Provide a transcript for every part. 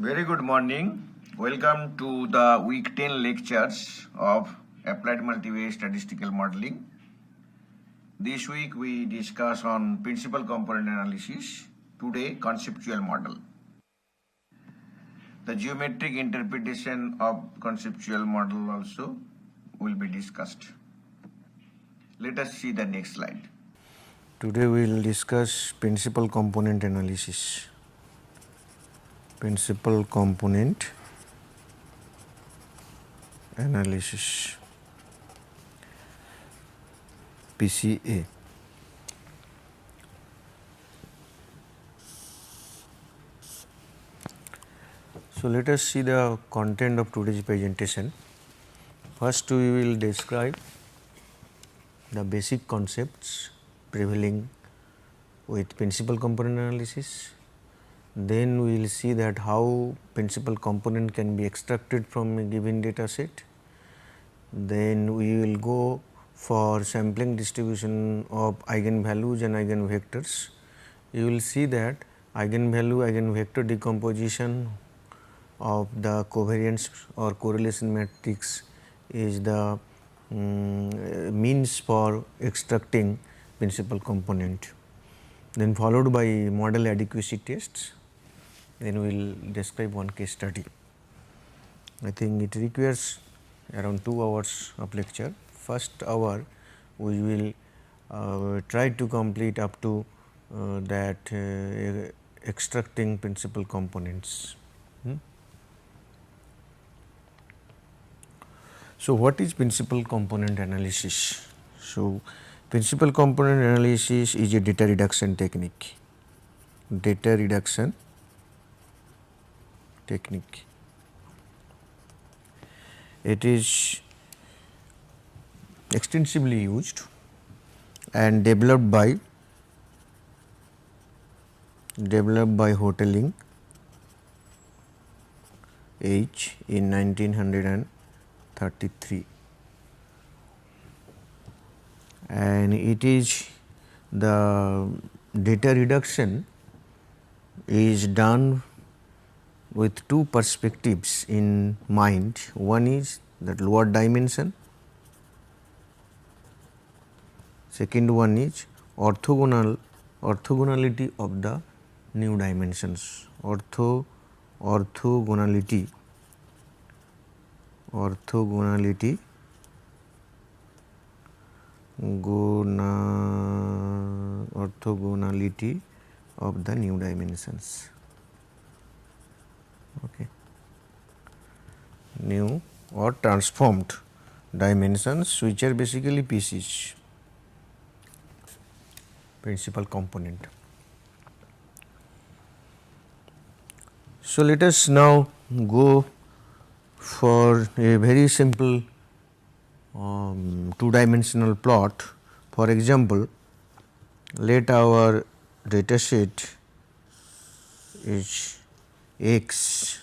Very good morning. Welcome to the week 10 lectures of Applied Multivariate Statistical Modeling. This week we discuss on principal component analysis, today conceptual model. The geometric interpretation of conceptual model also will be discussed. Let us see the next slide. Today we will discuss principal component analysis. Principal component analysis, PCA. So let us see the content of today's presentation. First we will describe the basic concepts prevailing with principal component analysis. Then we will see that how principal component can be extracted from a given data set. Then we will go for sampling distribution of eigenvalues and eigenvectors. You will see that eigenvalue eigenvector decomposition of the covariance or correlation matrix is the means for extracting principal component. Then followed by model adequacy tests. Then we will describe one case study. I think it requires around 2 hours of lecture. First hour we will try to complete up to that extracting principal components. So, what is principal component analysis? So, principal component analysis is a data reduction technique. Data reduction technique. It is extensively used and developed by Hotelling H in 1933, and it is the data reduction is done with two perspectives in mind. One is that lower dimension, second one is orthogonality of the new dimensions. Orthogonality of the new dimensions. Okay. New or transformed dimensions, which are basically PCs, principal component. So, let us now go for a very simple 2-dimensional plot. For example, let our data set is X,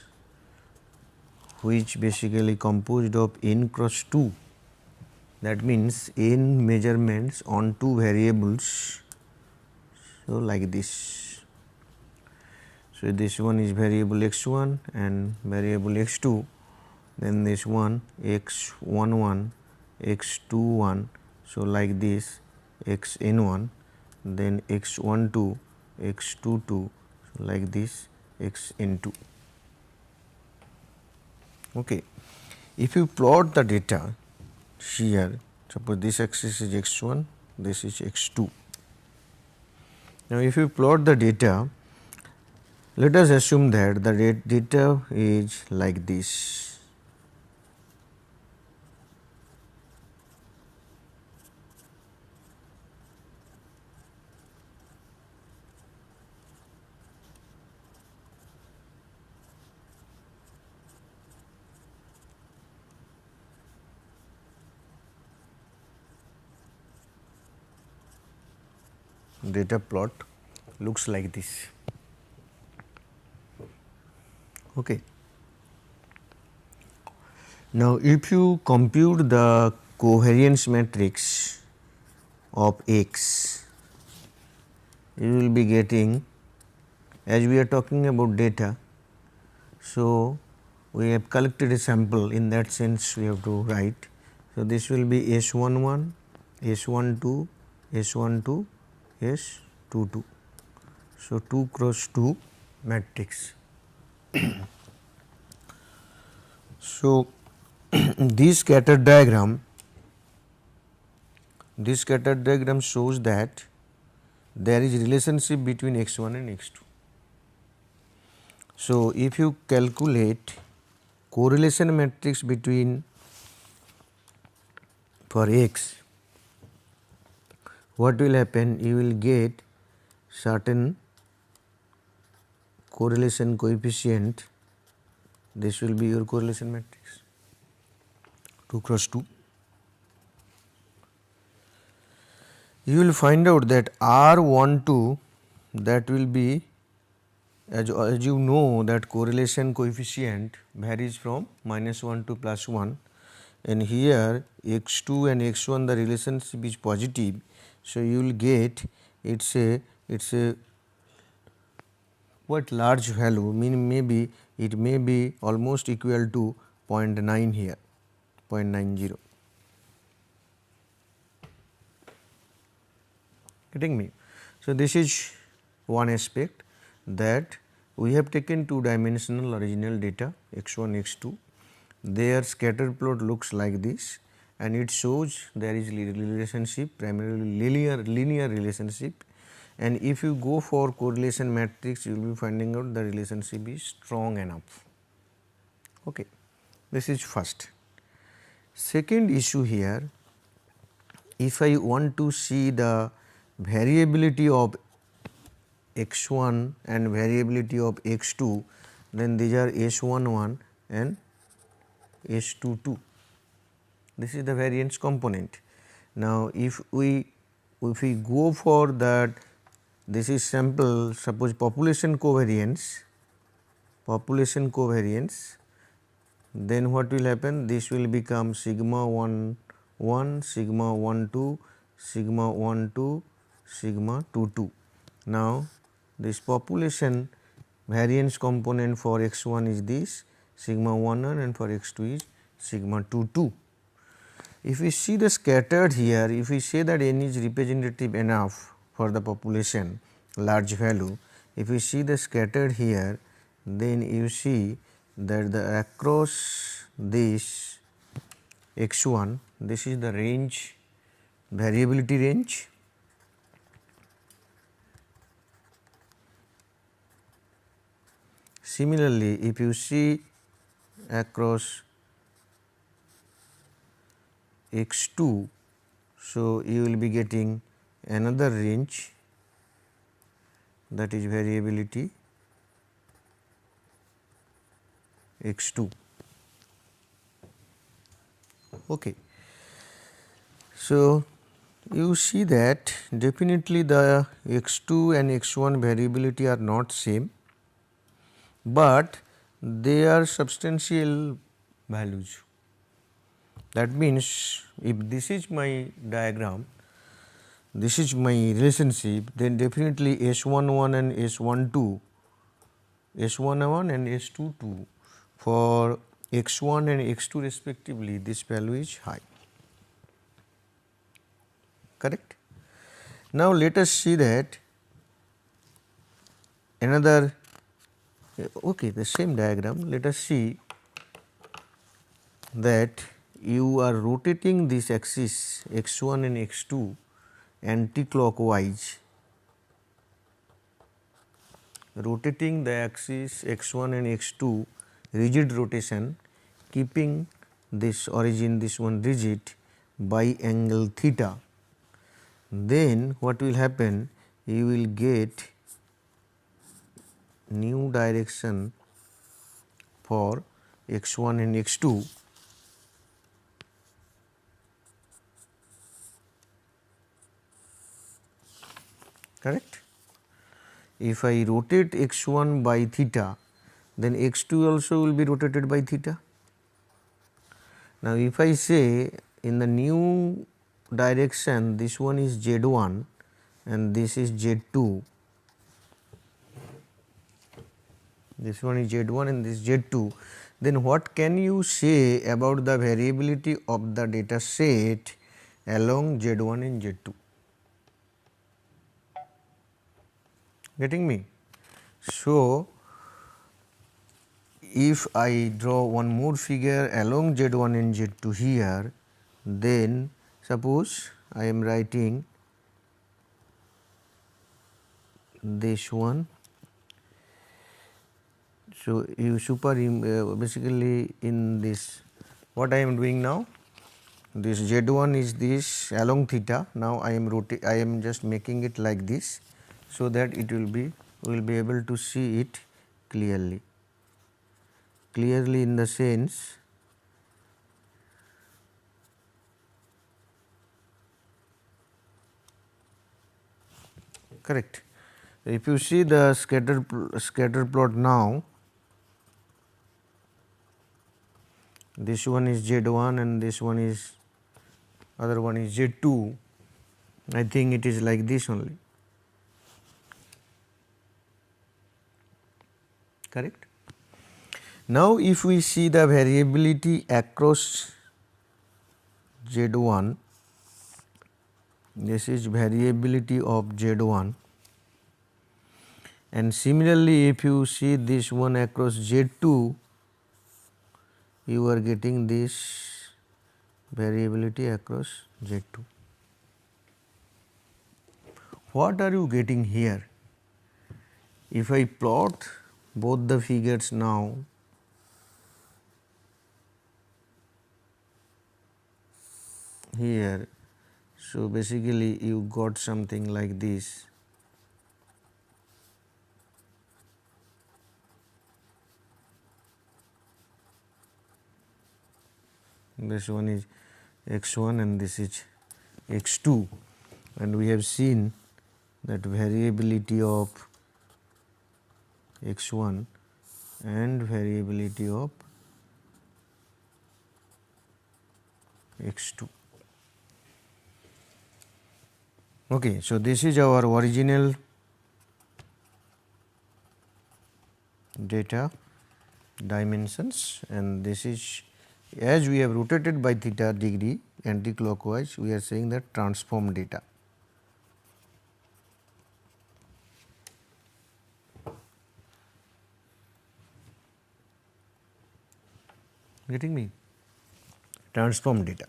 which basically composed of n cross 2, that means n measurements on 2 variables. So, like this. So, this one is variable x1 and variable x2, then this one x11, x21. So, like this xn1, then x12, x22, so like this xn2. Okay. If you plot the data here, suppose this axis is x1, this is x2. Now, if you plot the data, let us assume that the data is like this. Data plot looks like this. Okay. Now, if you compute the covariance matrix of X, you will be getting, as we are talking about data, So, we have collected a sample, in that sense we have to write. So, this will be S11, S12, S12, S22. So, 2 cross 2 matrix. So, this scatter diagram shows that there is relationship between x1 and x2. So, if you calculate correlation matrix between for x, what will happen? You will get certain correlation coefficient. This will be your correlation matrix 2 cross 2. You will find out that R12, that will be, as you know, that correlation coefficient varies from -1 to +1, and here x2 and x1 the relationship is positive. So, you will get it is a quite large value, meaning maybe it may be almost equal to 0.9 here, 0.90. Getting me? So, this is one aspect, that we have taken 2 dimensional original data x1, x2. Their scatter plot looks like this, and it shows there is relationship, primarily linear relationship, and if you go for correlation matrix, you will be finding out the relationship is strong enough. Okay. This is first. Second issue here, if I want to see the variability of x1 and variability of x2, then these are S11 and S22. This is the variance component. Now, if we go for that, this is sample, suppose population covariance, then what will happen? This will become sigma 1 1, sigma 1 2, sigma 1 2, sigma 2 2. Now, this population variance component for x1 is this sigma 1 1, and for x2 is sigma 2 2. If we see the scattered here, if we say that n is representative enough for the population large value, if we see the scattered here, then you see that the across this x1, this is the range, variability range. Similarly, if you see across x2, so you will be getting another range, that is variability x2. Okay. So, you see that definitely the x2 and x1 variability are not same, but they are substantial values. That means, if this is my diagram, this is my relationship, then definitely S11 and S12, S11 and S22 for x1 and x2 respectively, this value is high. Correct? Now, let us see that another, okay, the same diagram, let us see that you are rotating this axis x1 and x2 anti-clockwise, rotating the axis x1 and x2 rigid rotation, keeping this origin, this one rigid by angle theta, then what will happen? You will get new direction for x1 and x2. Correct? If I rotate x1 by theta, then x2 also will be rotated by theta. Now, if I say in the new direction, this one is z1 and this is z2, this one is Z1 and this Z2, then what can you say about the variability of the data set along Z1 and Z2? Getting me? So, if I draw one more figure along Z1 and Z2 here, then suppose I am writing this one. So, you basically in this, what I am doing now, this Z1 is this along theta. Now, I am just making it like this, so that it will be, we will be able to see it clearly. Clearly in the sense, correct. If you see the scatter plot now, this one is Z1 and this one is, other one is Z2. I think it is like this only, correct. Now, if we see the variability across Z1, this is variability of Z1, and similarly if you see this one across Z2, you are getting this variability across Z2. What are you getting here? If I plot both the figures now, here, so basically you got something like this. This one is x1 and this is x2, and we have seen that variability of x1 and variability of x2. Okay, so this is our original data dimensions, and this is, as we have rotated by theta degree anti-clockwise, we are saying that transform data. Getting me? Transform data.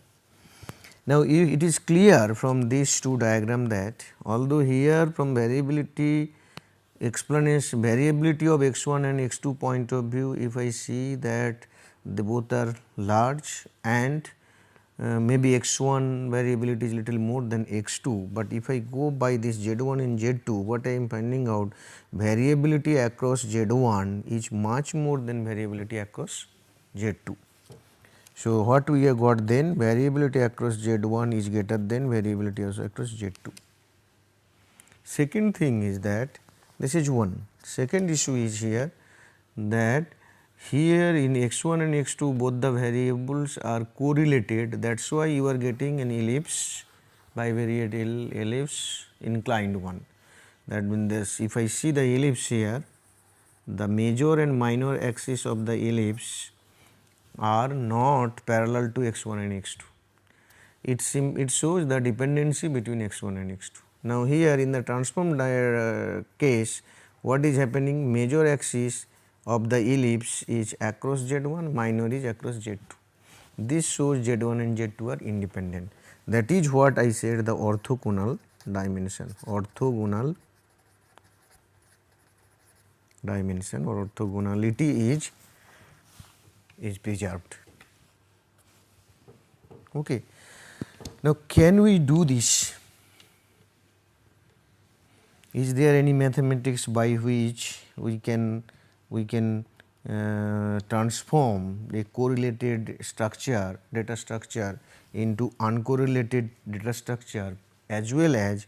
Now, it is clear from these two diagram that although here from variability explanation, variability of x1 and x2 point of view, if I see that they both are large and maybe x1 variability is little more than x2, but if I go by this z1 and z2, what I am finding out, variability across z1 is much more than variability across z2. So, what we have got then, variability across z1 is greater than variability also across z2. Second thing is that this is one. Second issue is here that here in x1 and x2 both the variables are correlated, that is why you are getting an ellipse, bivariate ellipse inclined one. That means this, if I see the ellipse here, the major and minor axis of the ellipse are not parallel to x1 and x2. It shows the dependency between x1 and x2. Now, here in the transformed case, what is happening, major axis of the ellipse is across z1, minor is across z2. This shows z1 and z2 are independent. That is what I said, the orthogonal dimension, orthogonal dimension or orthogonality is preserved. Okay. Now, can we do this? Is there any mathematics by which we can transform a correlated structure, data structure into uncorrelated data structure, as well as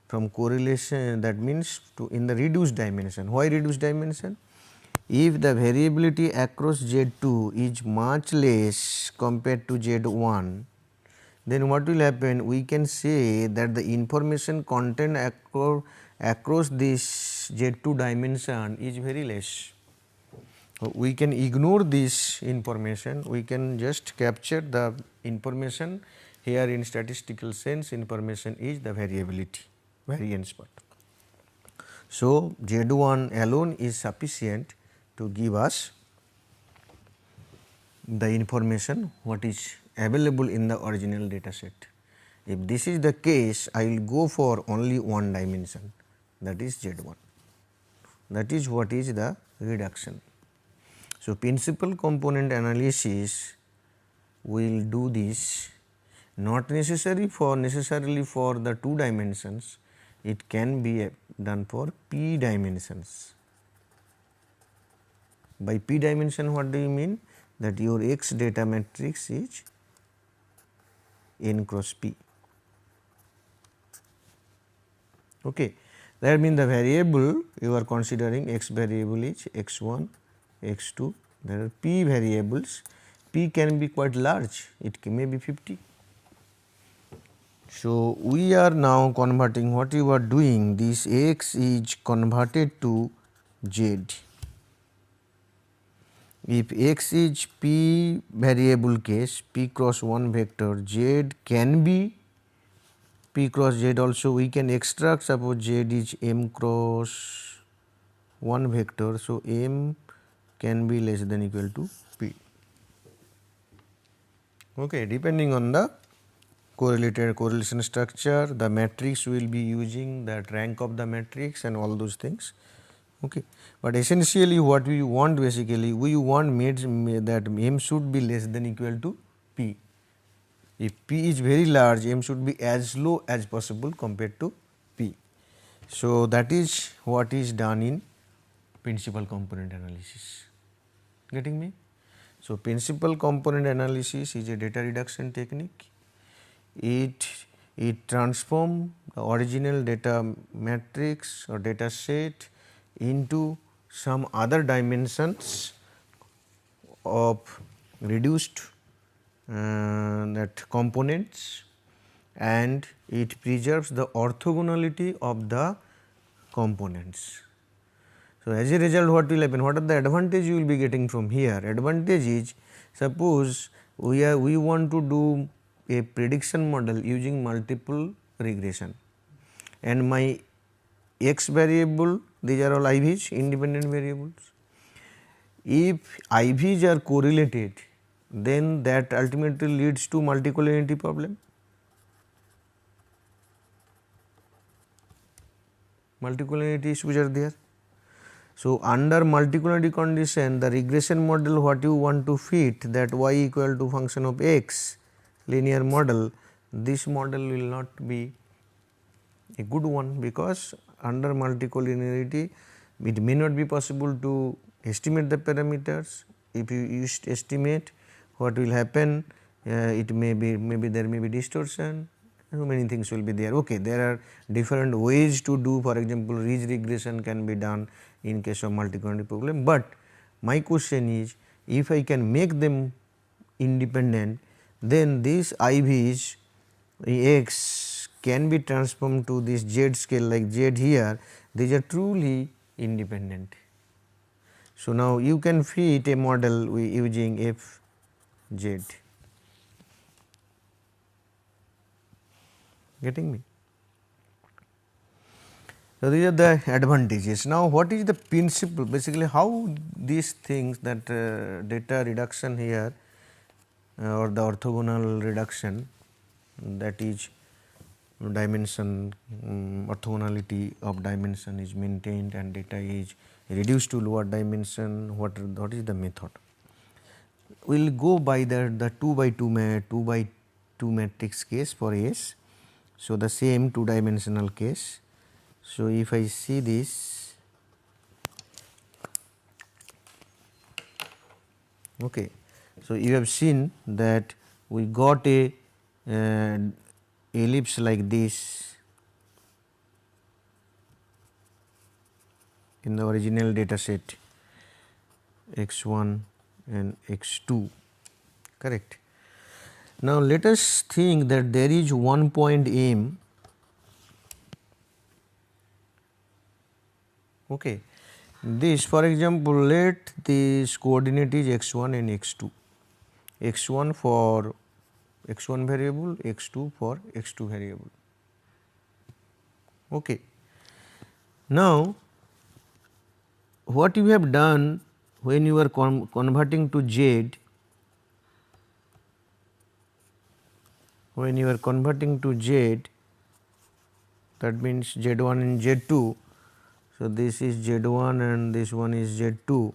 from correlation, that means to in the reduced dimension. Why reduced dimension? If the variability across Z2 is much less compared to Z1, then what will happen? We can say that the information content across this Z2 dimension is very less. We can ignore this information, we can just capture the information. Here in statistical sense, information is the variability, variance part. So, Z1 alone is sufficient to give us the information what is available in the original data set. If this is the case, I will go for only one dimension, that is Z1. That is what is the reduction. So, principal component analysis will do this, not necessarily for the 2 dimensions, it can be done for p dimensions. By p dimension, what do you mean? That your X data matrix is n cross p. Okay. That means the variable you are considering, X variable is x1, x2, there are p variables, p can be quite large, it may be 50. So, we are now converting, what you are doing, this X is converted to Z. If X is p variable case, p cross 1 vector, Z can be p cross Z also, we can extract, suppose Z is m cross 1 vector. So, m can be less than equal to p, okay, depending on the correlation structure, the matrix we will be using, that rank of the matrix and all those things. Okay. But essentially what we want, basically we want that m should be less than equal to p. If p is very large, m should be as low as possible compared to p. So, that is what is done in principal component analysis. Getting me? So, principal component analysis is a data reduction technique. It transforms the original data matrix or data set into some other dimensions of reduced that components, and it preserves the orthogonality of the components. So, as a result, what will happen? What are the advantage you will be getting from here? Advantage is, suppose we want to do a prediction model using multiple regression, and my x variable, these are all IVs, independent variables. If IVs are correlated, then that ultimately leads to multicollinearity problem. Multicollinearity issues are there. So, under multicollinearity condition, the regression model what you want to fit, that y equal to function of x linear model, this model will not be a good one, because under multicollinearity it may not be possible to estimate the parameters. If you estimate, what will happen, it may be, there may be distortion, so many things will be there. Okay, there are different ways to do, for example, ridge regression can be done in case of multicollinearity problem, but my question is, if I can make them independent, then these IVs x can be transformed to this z scale like z here, these are truly independent. So, now you can fit a model using f z. Getting me? So, these are the advantages. Now, what is the principle, basically how these things, that data reduction here or the orthogonal reduction, that is dimension, orthogonality of dimension is maintained and data is reduced to lower dimension, what is the method? We will go by the 2 by 2 matrix case for S. So, the same 2 dimensional case. So, if I see this, okay. So, you have seen that we got a ellipse like this in the original data set x1 and x2, correct. Now, let us think that there is one point M, okay. this, for example, let this coordinate is x1 and x2, x1 for x1 variable, x2 for x2 variable. Okay. Now, what you have done when you are converting to z, when you are converting to z, that means z1 and z2. So, this is z1 and this one is z2.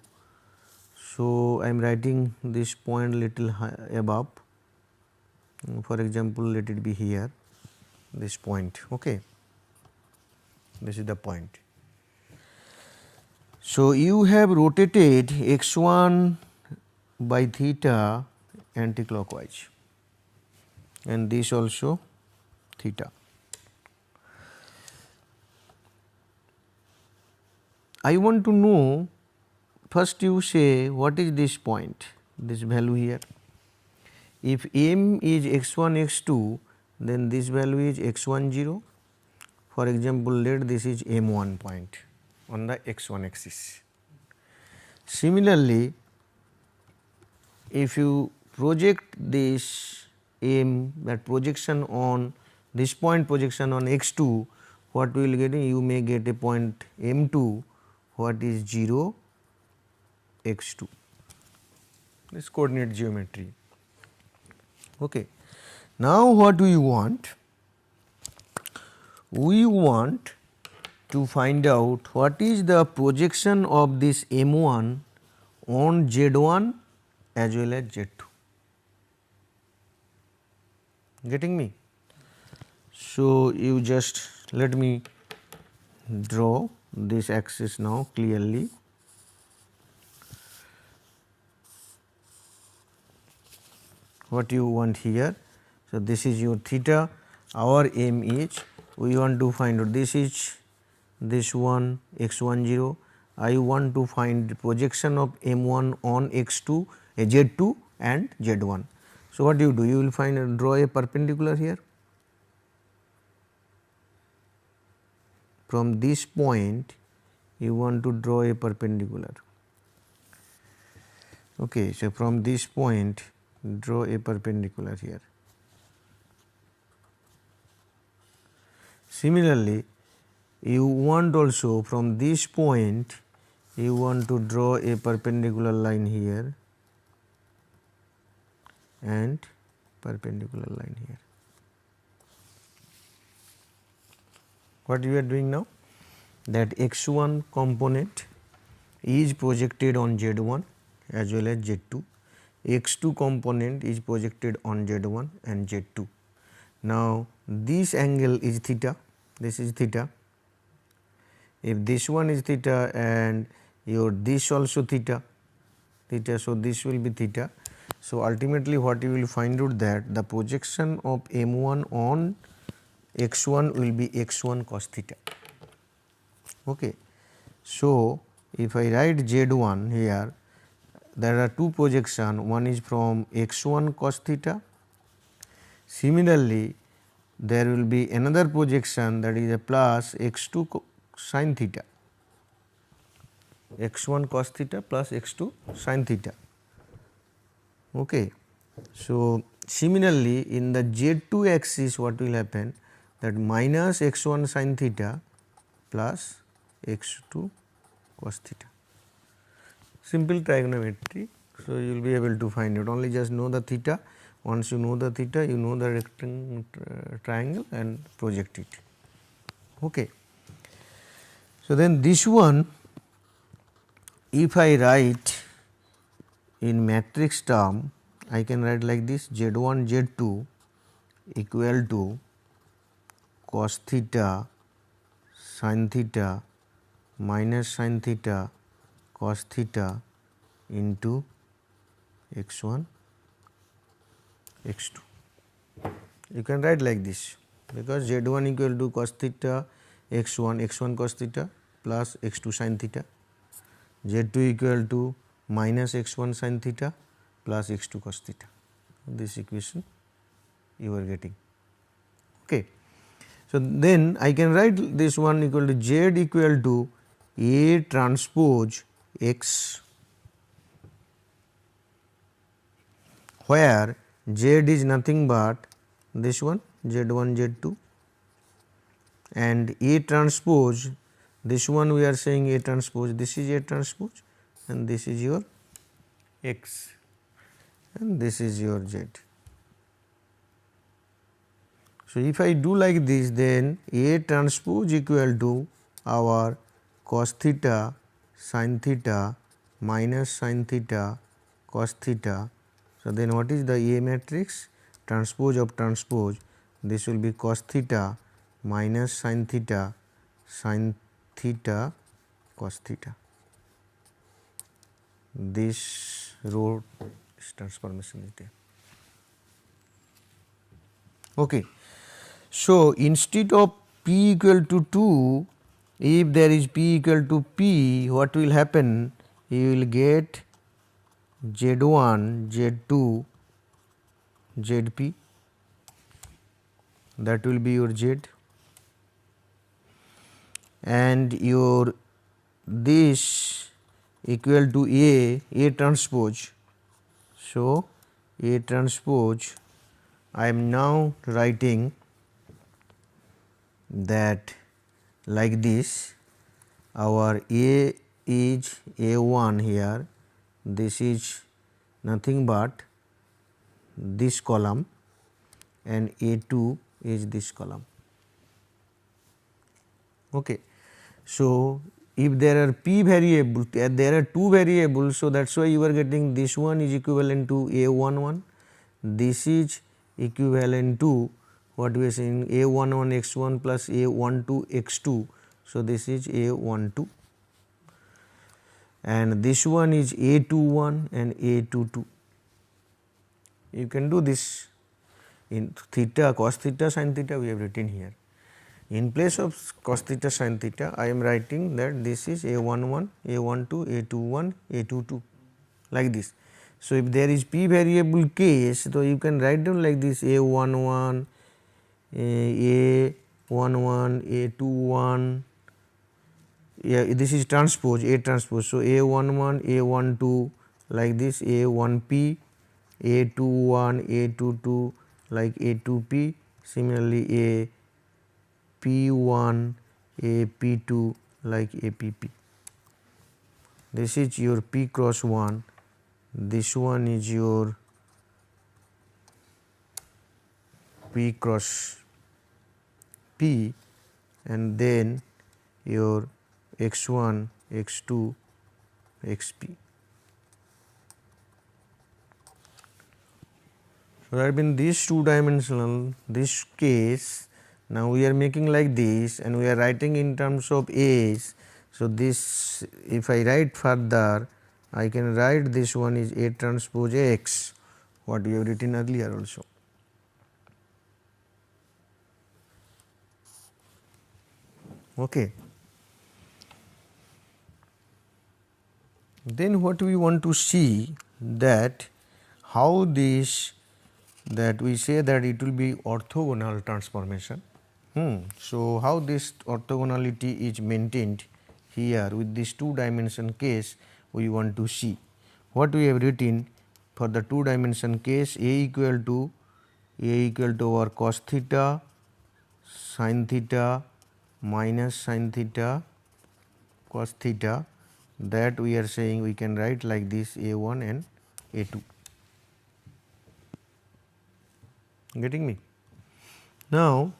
So, I am writing this point little above, for example, let it be here, this point. Okay. This is the point. So, you have rotated x1 by theta anticlockwise and this also theta. I want to know, first you say what is this point, this value here. If m is x1 x2, then this value is x1 0. For example, let this is m1 point on the x1 axis. Similarly, if you project this m, that projection on this point, projection on x2, what we will get? You may get a point m2, what is 0 x2, this coordinate geometry. Okay. Now, what we want? We want to find out what is the projection of this m1 on z1 as well as z2. Getting me? So, you just let me draw this axis now clearly. What you want here? So, this is your theta, our aim is we want to find out this is this one x1 0, I want to find the projection of m1 on x2, z2 and z1. So, what you do? You will find draw a perpendicular here. From this point you want to draw a perpendicular. Okay, so from this point draw a perpendicular here. Similarly, you want also from this point you want to draw a perpendicular line here and perpendicular line here. What you are doing now? That x1 component is projected on z1 as well as z2, x2 component is projected on z1 and z2. Now, this angle is theta, this is theta. If this one is theta and your this also theta, so this will be theta. So, ultimately what you will find out that the projection of m1 on x1 will be x1 cos theta. Okay. So, if I write z1 here, there are two projections, one is from x1 cos theta. Similarly, there will be another projection that is a plus x2 sin theta, x1 cos theta plus x2 sin theta. Okay. So, similarly, in the z2 axis what will happen, that minus x1 sin theta plus x2 cos theta, simple trigonometry. So, you will be able to find it, only just know the theta. Once you know the theta, you know the triangle and project it. Okay. So, then this one, if I write in matrix term, I can write like this: z1 z2 equal to cos theta sin theta minus sin theta cos theta into x1 x2. You can write like this, because z1 equal to cos theta x1 cos theta plus x2 sin theta, z2 equal to minus x1 sin theta plus x2 cos theta. This equation you are getting. Okay. So, then I can write this one equal to z equal to A transpose X, where Z is nothing but this one Z1 Z2, and A transpose, this one we are saying A transpose, this is A transpose and this is your X and this is your Z. So, if I do like this, then A transpose equal to our cos theta sin theta minus sin theta cos theta. So, then what is the A matrix? Transpose of transpose, this will be cos theta minus sin theta cos theta. This row transformation is there. Okay. So, instead of p equal to 2, if there is p equal to p, what will happen? You will get Z1, Z2, Zp, that will be your Z, and your this equal to A transpose. So, A transpose, I am now writing that like this, our A is A1 here, this is nothing but this column and A2 is this column. Okay. So, if there are p variables, there are two variables, so that is why you are getting this one is equivalent to A11, this is equivalent to what we are saying A11 x1 plus A12 x2. So, this is A12 and this one is A21 and A22. You can do this in theta cos theta sin theta we have written here. In place of cos theta sin theta, I am writing that this is A11, A12, A21, A22 like this. So, if there is p variable case, so you can write down like this A11, A11, A21, yeah, this is transpose, A transpose. So, A11, A12 like this, A1p, A21, A22 like A2p, similarly P1, P2 like APP. This is your P cross 1, this one is your P cross P, and then your x1, x2, xp. So, that means this two dimensional, this case, now we are making like this and we are writing in terms of A's. So, this if I write further, I can write this one is A transpose X, what we have written earlier also. Okay. Then what we want to see that how this, that we say that it will be orthogonal transformation. So, how this orthogonality is maintained here with this two dimension case we want to see. What we have written for the two dimension case, A equal to our cos theta sin theta minus sin theta cos theta, that we are saying we can write like this A1 and A2. Getting me? Now,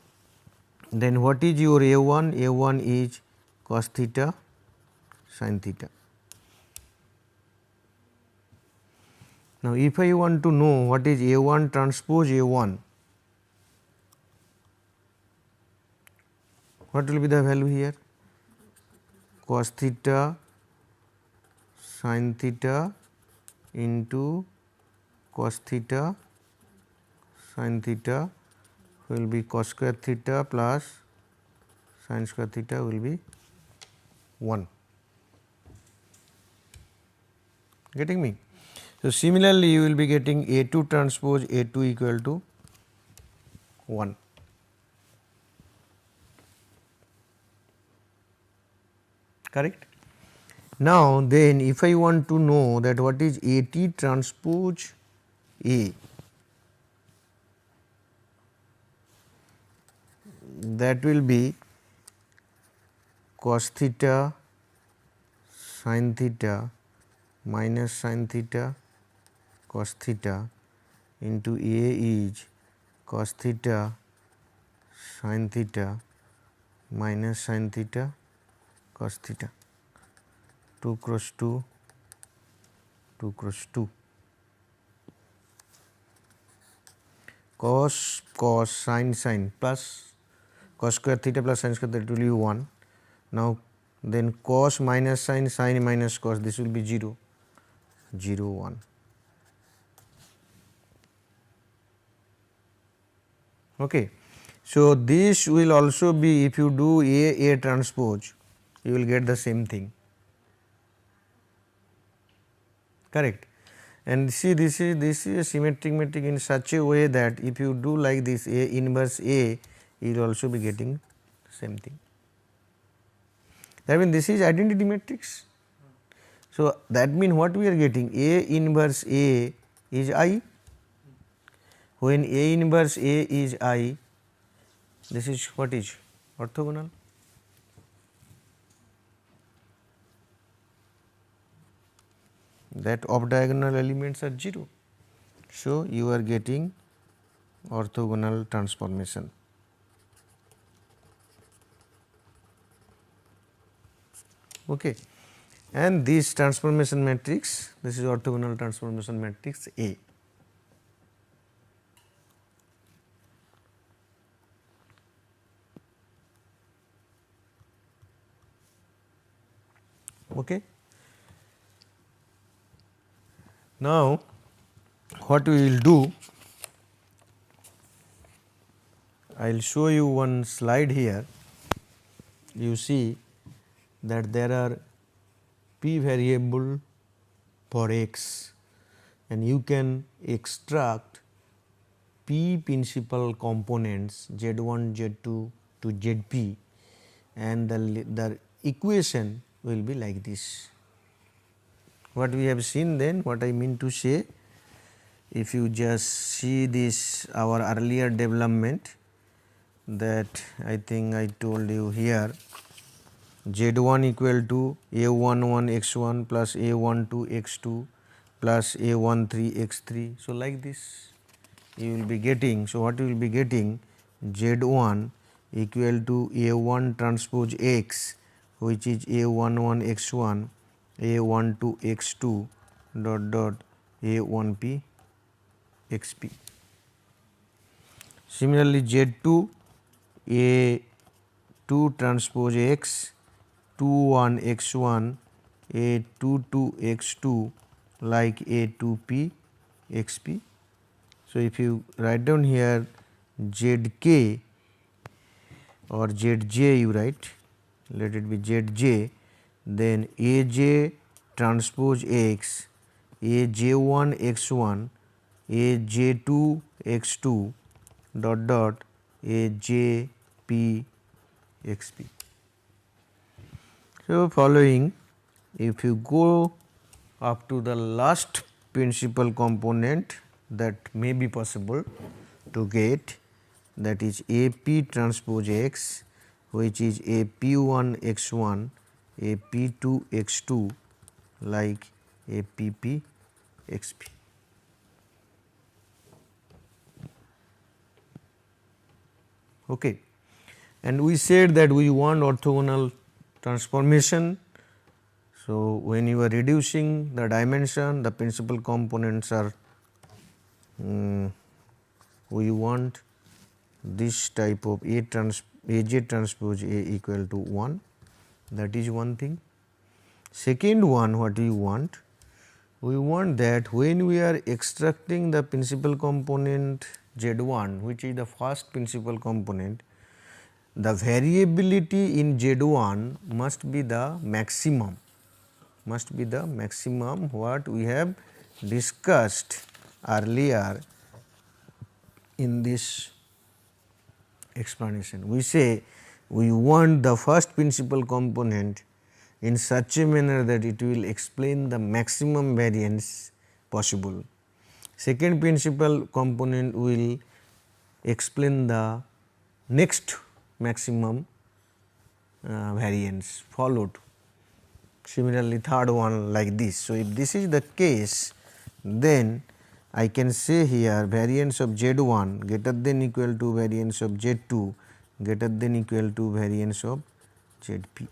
then what is your A1? A1 is cos theta sin theta. Now, if I want to know what is A1 transpose A1, what will be the value here? Cos theta sin theta into cos theta sin theta will be cos square theta plus sin square theta will be 1. Getting me? So, similarly, you will be getting A2 transpose A2 equal to 1. correct. Now then if I want to know that what is AT transpose A, that will be cos theta sin theta minus sin theta cos theta into A is cos theta sin theta minus sin theta cos theta, 2 cross 2, 2 cross 2, cos sin plus cos square theta plus sin square, that will be 1. Now then cos minus sin minus cos, this will be 0, 0 1. Okay. So this will also be, if you do A transpose, you will get the same thing, correct. And see, this is a symmetric matrix in such a way that if you do like this, A inverse A, you will also be getting same thing. That means this is identity matrix. So that means what we are getting, A inverse A is I. When A inverse A is I, this is what is orthogonal. That off diagonal elements are 0. So you are getting orthogonal transformation. Okay. And this transformation matrix, this is orthogonal transformation matrix A. Okay. Now what we will do, I will show you one slide here. You see that there are p variable for x and you can extract p principal components z1, z2 to zp, and the equation will be like this. What we have seen then, what I mean to say, if you just see this our earlier development, that I think I told you here, z1 equal to a11 x1 plus a12 x2 plus a13 x3. So like this you will be getting. So what you will be getting, z1 equal to a1 transpose x, which is a11 x1 a12 x2 dot a1p xp. Similarly z2 a2 transpose x 21 x1 a22 x2 like a2p xp. So if you write down here zk or zj, you write, let it be zj, then aj transpose x aj1 x1 aj2 x2 dot ajp xp. So following, if you go up to the last principal component that may be possible to get, that is AP transpose x, which is a p1 x1 a p2 x2 like a pp xp. Okay. And we said that we want orthogonal transformation. So when you are reducing the dimension, the principal components are we want this type of aj transpose A equal to 1, that is one thing. Second one, what we want that when we are extracting the principal component z1, which is the first principal component, the variability in z1 must be the maximum, what we have discussed earlier in this explanation. We say we want the first principal component in such a manner that it will explain the maximum variance possible. Second principal component will explain the next maximum variance followed. Similarly, third one like this. So, if this is the case, then I can say here variance of Z1 greater than equal to variance of Z2 greater than equal to variance of ZP.